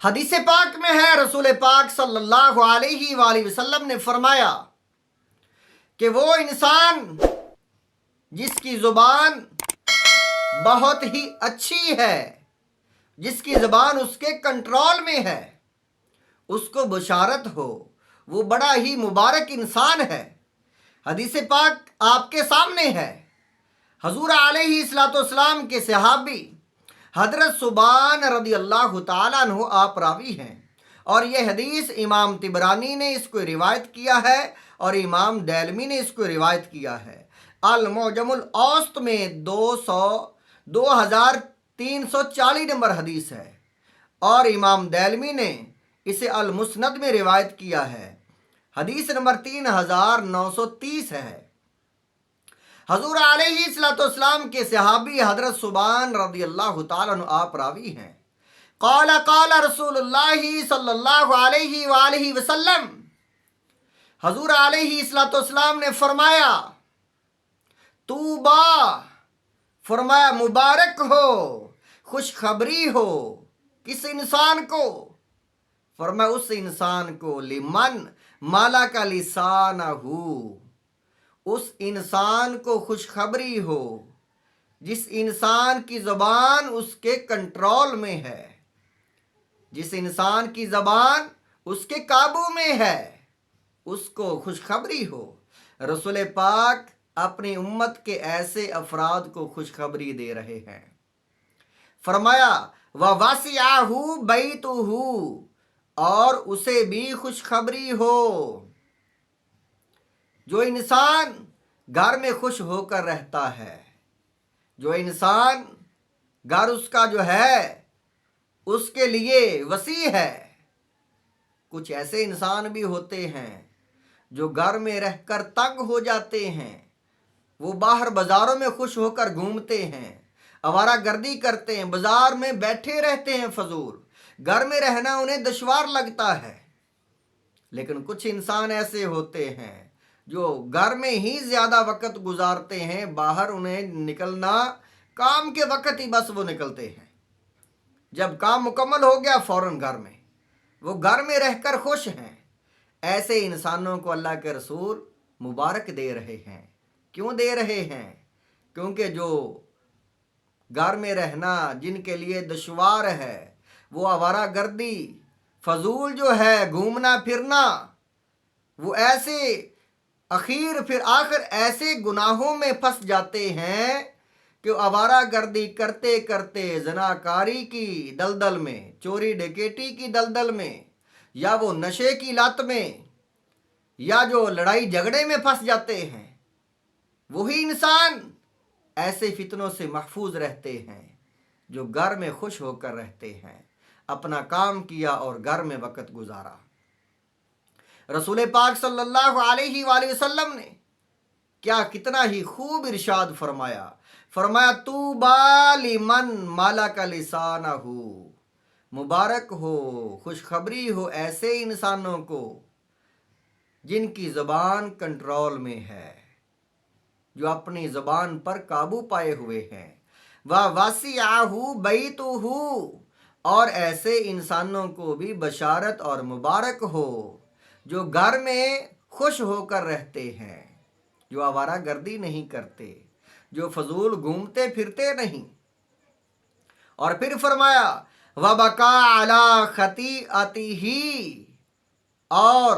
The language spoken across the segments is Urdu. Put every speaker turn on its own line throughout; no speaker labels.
حدیث پاک میں ہے، رسول پاک صلی اللہ علیہ وآلہ وسلم نے فرمایا کہ وہ انسان جس کی زبان بہت ہی اچھی ہے، جس کی زبان اس کے کنٹرول میں ہے، اس کو بشارت ہو، وہ بڑا ہی مبارک انسان ہے۔ حدیث پاک آپ کے سامنے ہے۔ حضور علیہ الصلوۃ والسلام کے صحابی حضرت ثوبان رضی اللہ تعالیٰ عنہ آپ راوی ہیں، اور یہ حدیث امام طبرانی نے اس کو روایت کیا ہے اور امام دیلمی نے اس کو روایت کیا ہے۔ المعجم الاوسط میں 2340 نمبر حدیث ہے، اور امام دیلمی نے اسے المسند میں روایت کیا ہے، حدیث نمبر 3930 ہے۔ حضور علیہ الصلوۃ والسلام کے صحابی حضرت ثوبان رضی اللہ تعالیٰ عنہ آپ راوی ہیں۔ قال قال رسول اللہ صلی اللہ علیہ وآلہ وسلم، حضور علیہ الصلوۃ والسلام نے فرمایا، طوبیٰ، فرمایا مبارک ہو، خوشخبری ہو، کس انسان کو؟ فرمایا اس انسان کو، لمن ملک لسانہ، اس انسان کو خوشخبری ہو جس انسان کی زبان اس کے کنٹرول میں ہے، جس انسان کی زبان اس کے قابو میں ہے، اس کو خوشخبری ہو۔ رسول پاک اپنی امت کے ایسے افراد کو خوشخبری دے رہے ہیں۔ فرمایا وَوَسِعَهُ بَيْتُهُ، اور اسے بھی خوشخبری ہو۔ جو انسان گھر میں خوش ہو کر رہتا ہے، جو انسان گھر اس کا جو ہے اس کے لیے وسیع ہے۔ کچھ ایسے انسان بھی ہوتے ہیں جو گھر میں رہ کر تنگ ہو جاتے ہیں، وہ باہر بازاروں میں خوش ہو کر گھومتے ہیں، آوارہ گردی کرتے ہیں، بازار میں بیٹھے رہتے ہیں فضول، گھر میں رہنا انہیں دشوار لگتا ہے۔ لیکن کچھ انسان ایسے ہوتے ہیں جو گھر میں ہی زیادہ وقت گزارتے ہیں، باہر انہیں نکلنا کام کے وقت ہی بس وہ نکلتے ہیں، جب کام مکمل ہو گیا فوراً گھر میں، وہ گھر میں رہ کر خوش ہیں۔ ایسے انسانوں کو اللہ کے رسول مبارک دے رہے ہیں۔ کیوں دے رہے ہیں؟ کیونکہ جو گھر میں رہنا جن کے لیے دشوار ہے، وہ آوارہ گردی، فضول جو ہے گھومنا پھرنا، وہ ایسے آخر ایسے گناہوں میں پھنس جاتے ہیں کہ آوارہ گردی کرتے کرتے زناکاری کی دلدل میں، چوری ڈکیٹی کی دلدل میں، یا وہ نشے کی لت میں، یا جو لڑائی جھگڑے میں پھنس جاتے ہیں۔ وہی انسان ایسے فتنوں سے محفوظ رہتے ہیں جو گھر میں خوش ہو کر رہتے ہیں، اپنا کام کیا اور گھر میں وقت گزارا۔ رسول پاک صلی اللہ علیہ وآلہ وسلم نے کیا کتنا ہی خوب ارشاد فرمایا، فرمایا طوبیٰ لمن ملک لسانہ، مبارک ہو، خوشخبری ہو ایسے انسانوں کو جن کی زبان کنٹرول میں ہے، جو اپنی زبان پر قابو پائے ہوئے ہیں۔ وَوَسِعَهُ بَيْتُهُ، اور ایسے انسانوں کو بھی بشارت اور مبارک ہو جو گھر میں خوش ہو کر رہتے ہیں، جو آوارہ گردی نہیں کرتے، جو فضول گھومتے پھرتے نہیں۔ اور پھر فرمایا وَبَكَىٰ عَلَىٰ خَطِيئَتِهِ، اور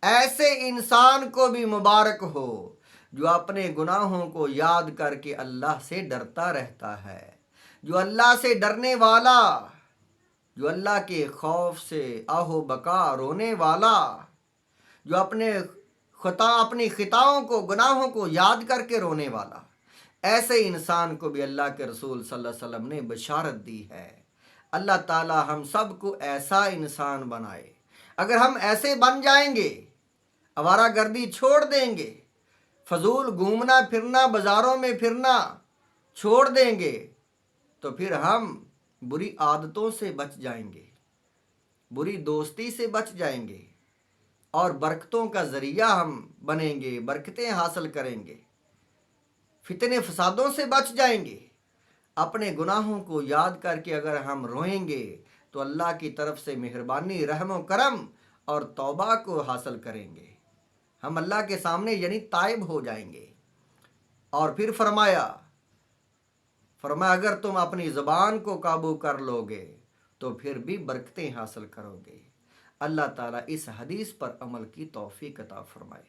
ایسے انسان کو بھی مبارک ہو جو اپنے گناہوں کو یاد کر کے اللہ سے ڈرتا رہتا ہے، جو اللہ سے ڈرنے والا، جو اللہ کے خوف سے آہو بکا رونے والا، جو اپنی خطاؤں کو، گناہوں کو یاد کر کے رونے والا، ایسے انسان کو بھی اللہ کے رسول صلی اللہ علیہ وسلم نے بشارت دی ہے۔ اللہ تعالی ہم سب کو ایسا انسان بنائے۔ اگر ہم ایسے بن جائیں گے، آوارہ گردی چھوڑ دیں گے، فضول گھومنا پھرنا، بازاروں میں پھرنا چھوڑ دیں گے، تو پھر ہم بری عادتوں سے بچ جائیں گے، بری دوستی سے بچ جائیں گے، اور برکتوں کا ذریعہ ہم بنیں گے، برکتیں حاصل کریں گے، فتنے فسادوں سے بچ جائیں گے۔ اپنے گناہوں کو یاد کر کے اگر ہم روئیں گے، تو اللہ کی طرف سے مہربانی، رحم و کرم اور توبہ کو حاصل کریں گے، ہم اللہ کے سامنے یعنی تائب ہو جائیں گے۔ اور پھر فرمایا اگر تم اپنی زبان کو قابو کر لو گے تو پھر بھی برکتیں حاصل کرو گے۔ اللہ تعالیٰ اس حدیث پر عمل کی توفیق عطا فرمائے۔